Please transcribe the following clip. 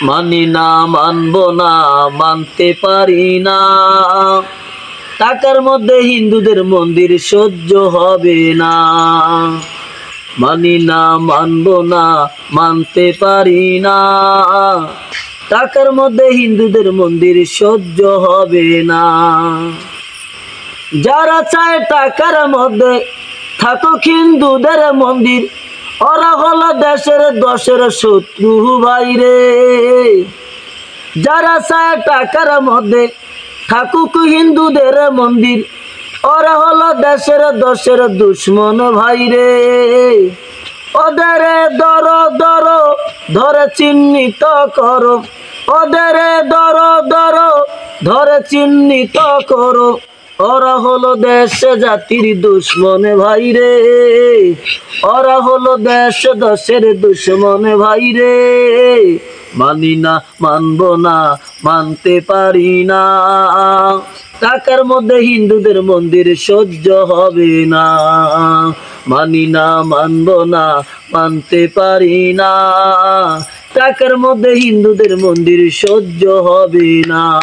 মানি না, মানব না, মানতে পারি না। টাকার মধ্যে হিন্দুদের মন্দির সহ্য হবে না। মানি না, মানব না, মানতে পারি না। টাকার মধ্যে হিন্দুদের মন্দির সহ্য হবে না। যারা চায় টাকার মধ্যে থাকুক হিন্দুদের মন্দির, ওরা হলো দেশের দশের শত্রু ভাইরে। যারা চায় টাকার মধ্যে থাকুক হিন্দুদের মন্দির, ওরা হলো দেশের দশের দুশ্মন ভাইরে। ওদের ধরো ধরো ধরে চিহ্নিত করো, ওদের ধরো ধরো ধরে চিহ্নিত করো। ওরা হলো দেশ জাতির দুশ্মন ভাইরে। ওরা হলো দেশ দশের দুশ্মন ভাইরে। মানি না, মানব না, মানতে পারি না। টাকার মধ্যে হিন্দুদের মন্দির সহ্য হবে না। মানি না, মানব না, মানতে পারি না। টাকার মধ্যে হিন্দুদের মন্দির সহ্য হবে না।